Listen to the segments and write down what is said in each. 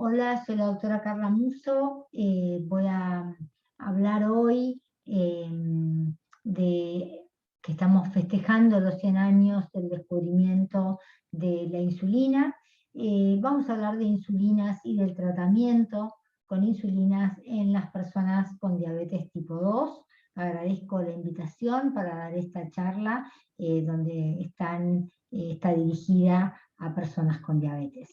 Hola, soy la doctora Carla Musso. Voy a hablar hoy de que estamos festejando los 100 años del descubrimiento de la insulina. Vamos a hablar de insulinas y del tratamiento con insulinas en las personas con diabetes tipo 2. Agradezco la invitación para dar esta charla donde está dirigida a personas con diabetes.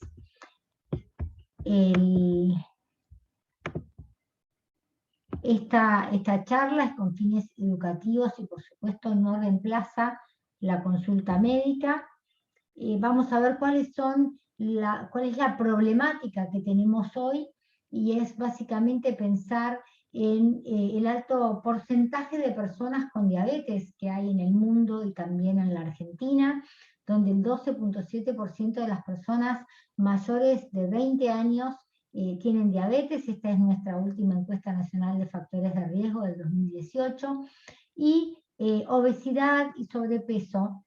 Esta charla es con fines educativos y por supuesto no reemplaza la consulta médica. Vamos a ver cuál es la problemática que tenemos hoy, y es básicamente pensar en el alto porcentaje de personas con diabetes que hay en el mundo y también en la Argentina, donde el 12.7% de las personas mayores de 20 años tienen diabetes. Esta es nuestra última encuesta nacional de factores de riesgo del 2018, y obesidad y sobrepeso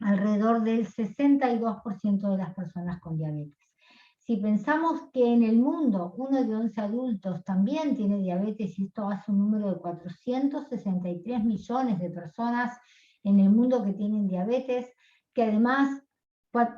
alrededor del 62% de las personas con diabetes. Si pensamos que en el mundo 1 de 11 adultos también tiene diabetes, y esto hace un número de 463 millones de personas en el mundo que tienen diabetes, que además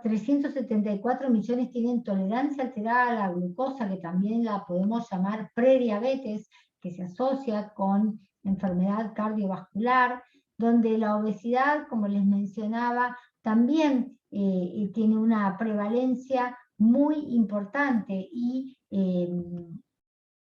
374 millones tienen tolerancia alterada a la glucosa, que también la podemos llamar prediabetes, que se asocia con enfermedad cardiovascular, donde la obesidad, como les mencionaba, también tiene una prevalencia muy importante, y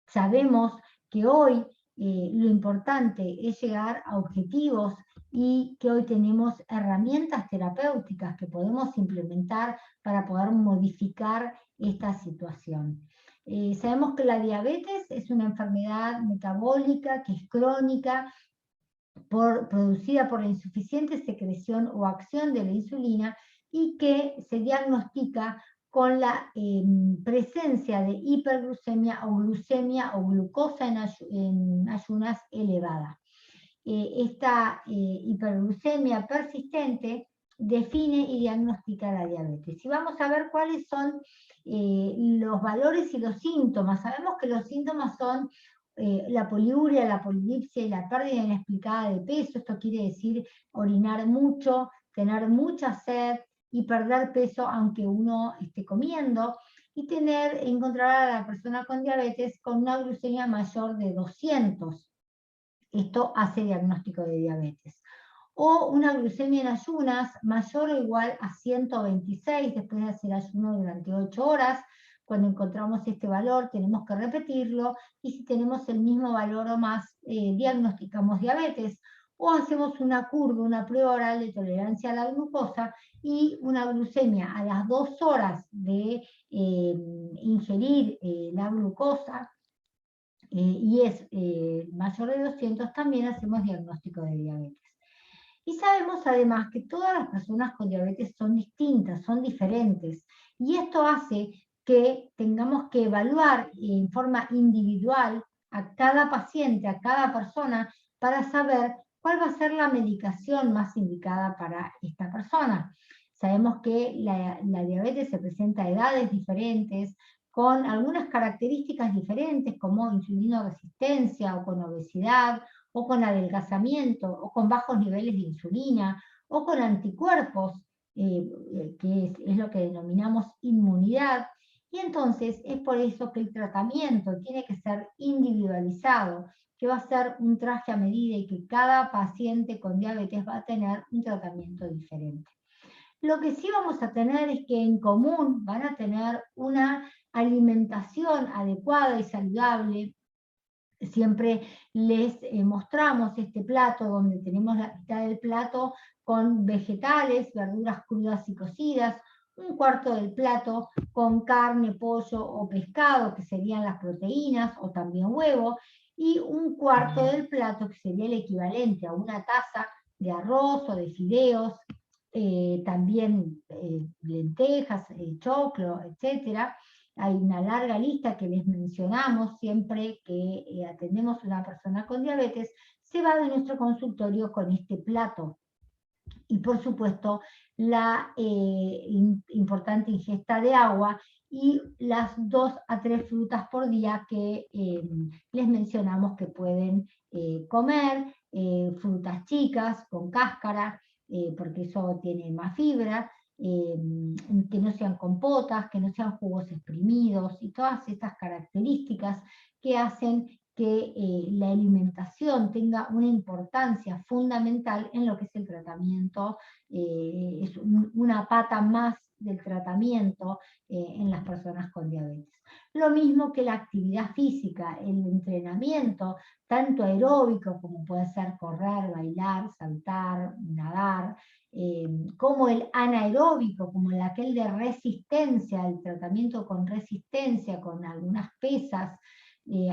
sabemos que hoy lo importante es llegar a objetivos, y que hoy tenemos herramientas terapéuticas que podemos implementar para poder modificar esta situación. Sabemos que la diabetes es una enfermedad metabólica que es crónica, producida por la insuficiente secreción o acción de la insulina, y que se diagnostica con la presencia de hiperglucemia o glucemia o glucosa en ayunas elevada. Esta hiperglucemia persistente define y diagnostica la diabetes. Y vamos a ver cuáles son los valores y los síntomas. Sabemos que los síntomas son la poliuria, la polidipsia y la pérdida inexplicada de peso. Esto quiere decir orinar mucho, tener mucha sed y perder peso aunque uno esté comiendo, y encontrar a la persona con diabetes con una glucemia mayor de 200. Esto hace diagnóstico de diabetes. O una glucemia en ayunas mayor o igual a 126 después de hacer ayuno durante 8 horas. Cuando encontramos este valor tenemos que repetirlo, y si tenemos el mismo valor o más, diagnosticamos diabetes. O hacemos una curva, una prueba oral de tolerancia a la glucosa, y una glucemia a las 2 horas de ingerir la glucosa, y es mayor de 200, también hacemos diagnóstico de diabetes. Y sabemos además que todas las personas con diabetes son distintas, son diferentes, y esto hace que tengamos que evaluar en forma individual a cada paciente, a cada persona, para saber cuál va a ser la medicación más indicada para esta persona. Sabemos que la diabetes se presenta a edades diferentes, con algunas características diferentes, como insulinoresistencia, o con obesidad, o con adelgazamiento, o con bajos niveles de insulina, o con anticuerpos, que es lo que denominamos inmunidad. Y entonces es por eso que el tratamiento tiene que ser individualizado, que va a ser un traje a medida, y que cada paciente con diabetes va a tener un tratamiento diferente. Lo que sí vamos a tener es que en común van a tener una alimentación adecuada y saludable. Siempre les mostramos este plato, donde tenemos la mitad del plato con vegetales, verduras crudas y cocidas, un cuarto del plato con carne, pollo o pescado, que serían las proteínas, o también huevo, y un cuarto del plato, que sería el equivalente a una taza de arroz o de fideos, también lentejas, choclo, etcétera. Hay una larga lista que les mencionamos siempre que atendemos a una persona con diabetes. Se va de nuestro consultorio con este plato. Y por supuesto, la importante ingesta de agua, y las 2 a 3 frutas por día que les mencionamos que pueden comer, frutas chicas con cáscara, porque eso tiene más fibra, que no sean compotas, que no sean jugos exprimidos y todas estas características que hacen que la alimentación tenga una importancia fundamental en lo que es el tratamiento, es una pata más del tratamiento en las personas con diabetes. Lo mismo que la actividad física, el entrenamiento, tanto aeróbico como puede ser correr, bailar, saltar, nadar, como el anaeróbico, como el aquel de resistencia, el tratamiento con resistencia, con algunas pesas,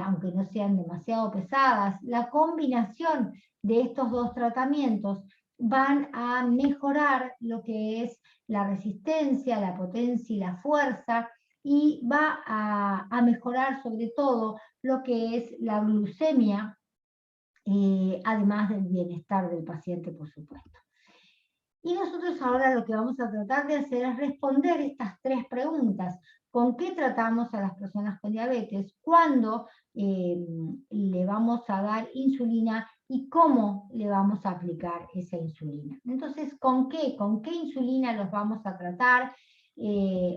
aunque no sean demasiado pesadas. La combinación de estos 2 tratamientos van a mejorar lo que es la resistencia, la potencia y la fuerza, y va a mejorar sobre todo lo que es la glucemia, además del bienestar del paciente, por supuesto. Y nosotros ahora lo que vamos a tratar de hacer es responder estas 3 preguntas. ¿Con qué tratamos a las personas con diabetes? ¿Cuándo le vamos a dar insulina? ¿Y cómo le vamos a aplicar esa insulina? Entonces, ¿con qué? ¿Con qué insulina los vamos a tratar?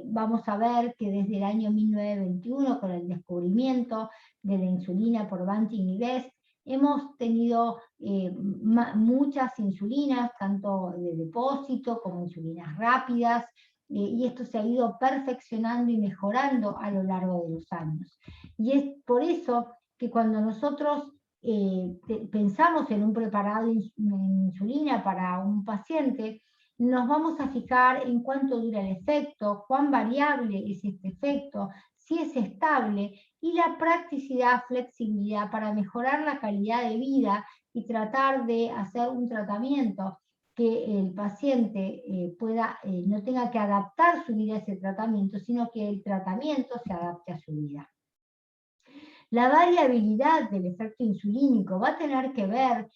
Vamos a ver que desde el año 1921, con el descubrimiento de la insulina por Banting y Best, hemos tenido muchas insulinas, tanto de depósito como insulinas rápidas, y esto se ha ido perfeccionando y mejorando a lo largo de los años. Y es por eso que cuando nosotros pensamos en un preparado de insulina para un paciente, nos vamos a fijar en cuánto dura el efecto, cuán variable es este efecto, si es estable, y la practicidad, flexibilidad para mejorar la calidad de vida y tratar de hacer un tratamiento que el paciente no tenga que adaptar su vida a ese tratamiento, sino que el tratamiento se adapte a su vida. La variabilidad del efecto insulínico va a tener que ver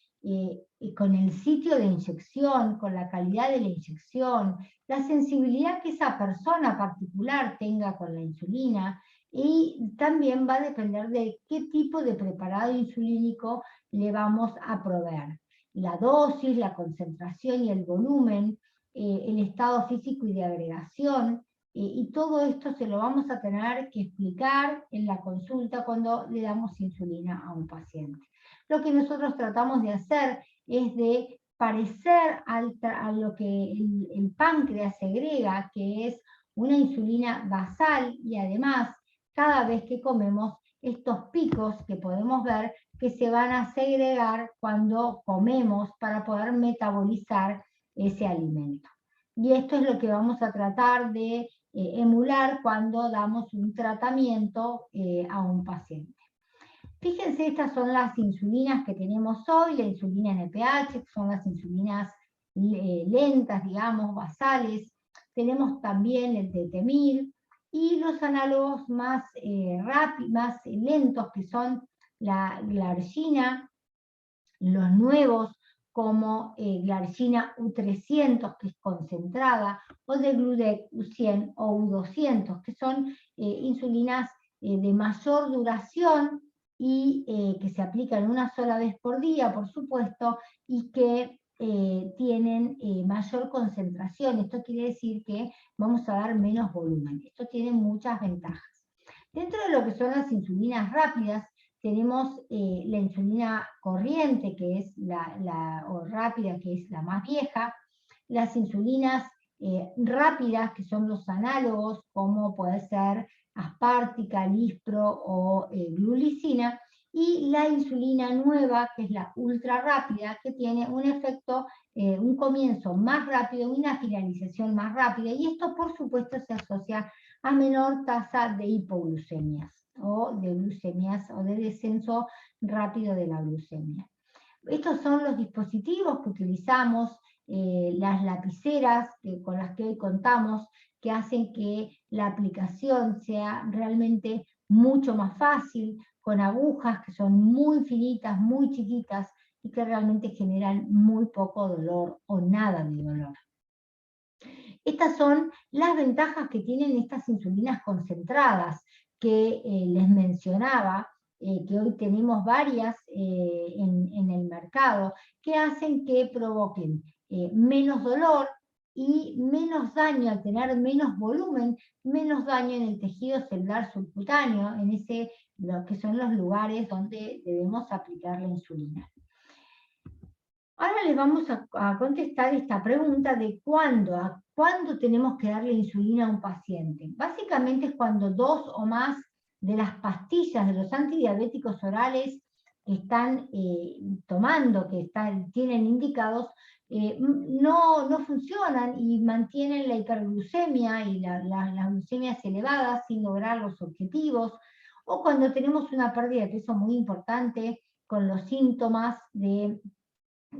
con el sitio de inyección, con la calidad de la inyección, la sensibilidad que esa persona particular tenga con la insulina, y también va a depender de qué tipo de preparado insulínico le vamos a proveer. La dosis, la concentración y el volumen, el estado físico y de agregación, y todo esto se lo vamos a tener que explicar en la consulta cuando le damos insulina a un paciente. Lo que nosotros tratamos de hacer es de parecer a lo que el páncreas segrega, que es una insulina basal, y además cada vez que comemos, estos picos que podemos ver que se van a segregar cuando comemos para poder metabolizar ese alimento. Y esto es lo que vamos a tratar de emular cuando damos un tratamiento a un paciente. Fíjense, estas son las insulinas que tenemos hoy, la insulina NPH, que son las insulinas lentas, digamos, basales. Tenemos también el Tetemir y los análogos más lentos, que son la glargina, los nuevos como glargina U300, que es concentrada, o de Gludec U100 o U200, que son insulinas de mayor duración y que se aplican una sola vez por día, por supuesto, y que tienen mayor concentración. Esto quiere decir que vamos a dar menos volumen. Esto tiene muchas ventajas. Dentro de lo que son las insulinas rápidas, tenemos la insulina corriente, que es o rápida, que es la más vieja, las insulinas rápidas, que son los análogos, como puede ser aspártica, lispro o glulicina, y la insulina nueva, que es la ultra rápida, que tiene un efecto, un comienzo más rápido y una finalización más rápida, y esto por supuesto se asocia a menor tasa de hipoglucemias o de glucemias o de descenso rápido de la glucemia. Estos son los dispositivos que utilizamos, las lapiceras con las que hoy contamos, que hacen que la aplicación sea realmente mucho más fácil, con agujas que son muy finitas, muy chiquitas y que realmente generan muy poco dolor o nada de dolor. Estas son las ventajas que tienen estas insulinas concentradas que les mencionaba, que hoy tenemos varias en el mercado, que hacen que provoquen menos dolor y menos daño, al tener menos volumen, menos daño en el tejido celular subcutáneo, en lo que son los lugares donde debemos aplicar la insulina. Ahora les vamos a contestar esta pregunta de cuándo tenemos que darle insulina a un paciente. Básicamente es cuando 2 o más de las pastillas de los antidiabéticos orales que están tomando, tienen indicados, no funcionan y mantienen la hiperglucemia y las glucemias elevadas sin lograr los objetivos, o cuando tenemos una pérdida de peso muy importante con los síntomas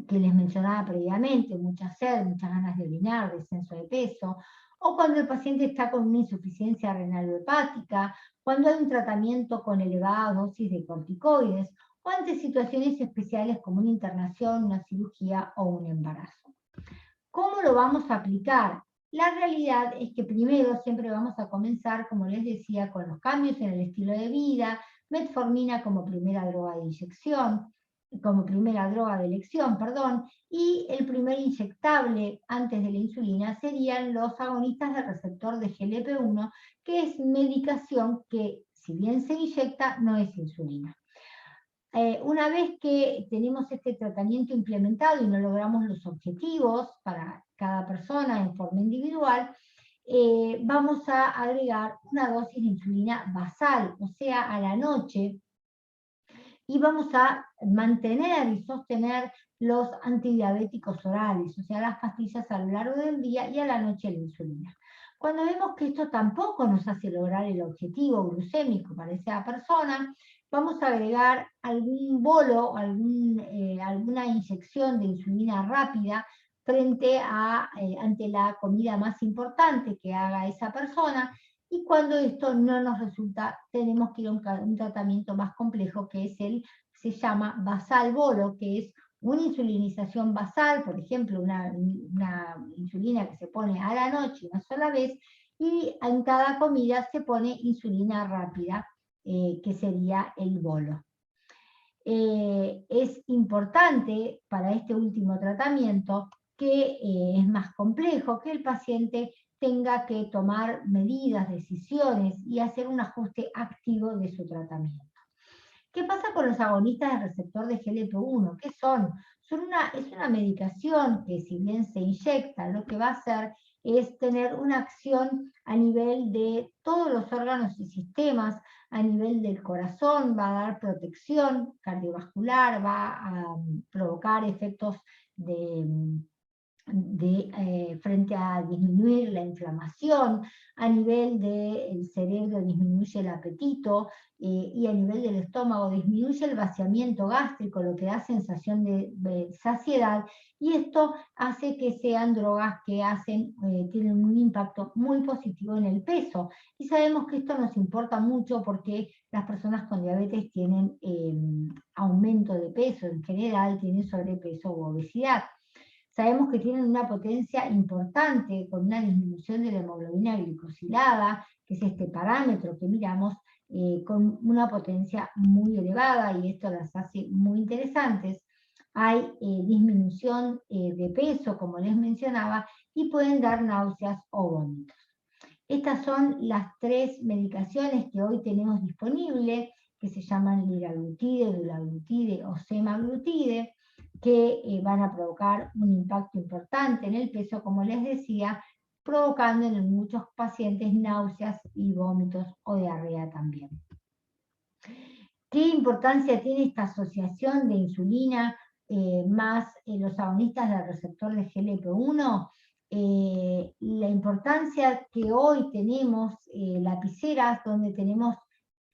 que les mencionaba previamente, mucha sed, muchas ganas de orinar, descenso de peso, o cuando el paciente está con una insuficiencia renal o hepática, cuando hay un tratamiento con elevadas dosis de corticoides, o ante situaciones especiales como una internación, una cirugía o un embarazo. ¿Cómo lo vamos a aplicar? La realidad es que primero siempre vamos a comenzar, como les decía, con los cambios en el estilo de vida, metformina como primera droga de inyección, como primera droga de elección, perdón, y el primer inyectable antes de la insulina serían los agonistas del receptor de GLP-1, que es medicación que, si bien se inyecta, no es insulina. Una vez que tenemos este tratamiento implementado y no logramos los objetivos para cada persona en forma individual, vamos a agregar una dosis de insulina basal, o sea, a la noche, y vamos a mantener y sostener los antidiabéticos orales, o sea, las pastillas a lo largo del día y a la noche la insulina. Cuando vemos que esto tampoco nos hace lograr el objetivo glucémico para esa persona, vamos a agregar algún bolo, alguna inyección de insulina rápida ante la comida más importante que haga esa persona, y cuando esto no nos resulta, tenemos que ir a un tratamiento más complejo, que se llama basal bolo, que es una insulinización basal, por ejemplo, una insulina que se pone a la noche una sola vez, y en cada comida se pone insulina rápida, que sería el bolo. Es importante para este último tratamiento, que es más complejo, que el paciente tenga que tomar medidas, decisiones y hacer un ajuste activo de su tratamiento. ¿Qué pasa con los agonistas del receptor de GLP-1? ¿Qué son? Es una medicación que, si bien se inyecta, lo que va a hacer es tener una acción a nivel de todos los órganos y sistemas, a nivel del corazón, va a dar protección cardiovascular, va a provocar efectos frente a disminuir la inflamación, a nivel del cerebro disminuye el apetito, y a nivel del estómago disminuye el vaciamiento gástrico, lo que da sensación de saciedad, y esto hace que sean drogas que tienen un impacto muy positivo en el peso. Y sabemos que esto nos importa mucho porque las personas con diabetes tienen aumento de peso en general, tienen sobrepeso u obesidad. Sabemos que tienen una potencia importante con una disminución de la hemoglobina glicosilada, que es este parámetro que miramos, con una potencia muy elevada, y esto las hace muy interesantes. Hay disminución de peso, como les mencionaba, y pueden dar náuseas o vómitos. Estas son las 3 medicaciones que hoy tenemos disponibles, que se llaman liraglutide, dulaglutide o semaglutide, que van a provocar un impacto importante en el peso, como les decía, provocando en muchos pacientes náuseas y vómitos o diarrea también. ¿Qué importancia tiene esta asociación de insulina más los agonistas del receptor de GLP-1? La importancia que hoy tenemos lapiceras donde tenemos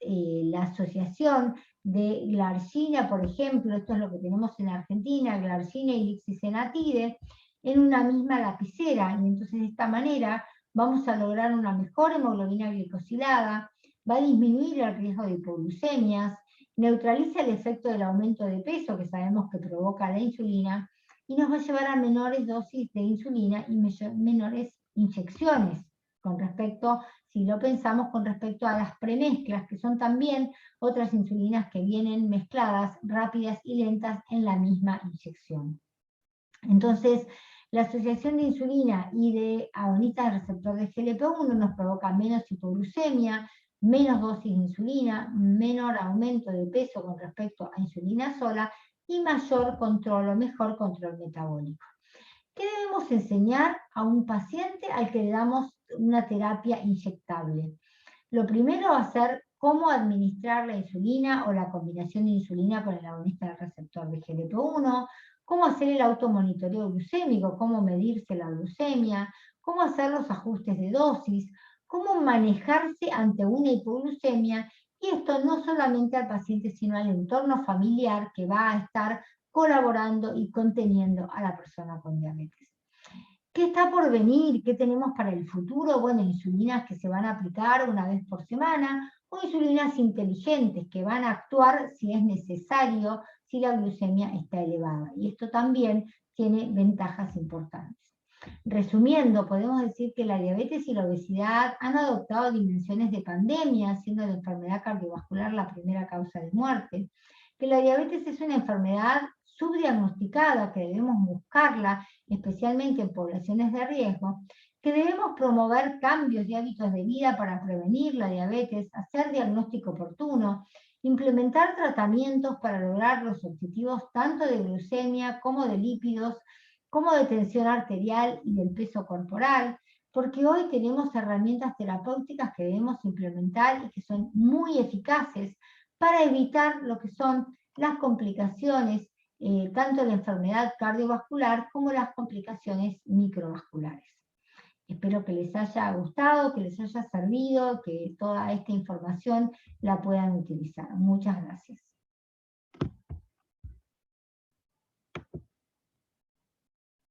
la asociación de glargina, por ejemplo, esto es lo que tenemos en Argentina, glargina y lixisenatide, en una misma lapicera, y entonces de esta manera vamos a lograr una mejor hemoglobina glicosilada, va a disminuir el riesgo de hipoglucemias, neutraliza el efecto del aumento de peso que sabemos que provoca la insulina, y nos va a llevar a menores dosis de insulina y menores inyecciones, con respecto, si lo pensamos con respecto a las premezclas, que son también otras insulinas que vienen mezcladas, rápidas y lentas en la misma inyección. Entonces, la asociación de insulina y de agonistas del receptor de GLP-1 nos provoca menos hipoglucemia, menos dosis de insulina, menor aumento de peso con respecto a insulina sola y mayor control o mejor control metabólico. ¿Qué debemos enseñar a un paciente al que le damos una terapia inyectable? Lo primero va a ser cómo administrar la insulina o la combinación de insulina con el agonista del receptor de GLP-1, cómo hacer el automonitoreo glucémico, cómo medirse la glucemia, cómo hacer los ajustes de dosis, cómo manejarse ante una hipoglucemia, y esto no solamente al paciente, sino al entorno familiar que va a estar colaborando y conteniendo a la persona con diabetes. ¿Qué está por venir? ¿Qué tenemos para el futuro? Bueno, insulinas que se van a aplicar una vez por semana, o insulinas inteligentes que van a actuar si es necesario, si la glucemia está elevada. Y esto también tiene ventajas importantes. Resumiendo, podemos decir que la diabetes y la obesidad han adoptado dimensiones de pandemia, siendo la enfermedad cardiovascular la primera causa de muerte, que la diabetes es una enfermedad subdiagnosticada, que debemos buscarla, especialmente en poblaciones de riesgo, que debemos promover cambios de hábitos de vida para prevenir la diabetes, hacer diagnóstico oportuno, implementar tratamientos para lograr los objetivos tanto de glucemia como de lípidos, como de tensión arterial y del peso corporal, porque hoy tenemos herramientas terapéuticas que debemos implementar y que son muy eficaces para evitar lo que son las complicaciones, tanto la enfermedad cardiovascular como las complicaciones microvasculares. Espero que les haya gustado, que les haya servido, que toda esta información la puedan utilizar. Muchas gracias.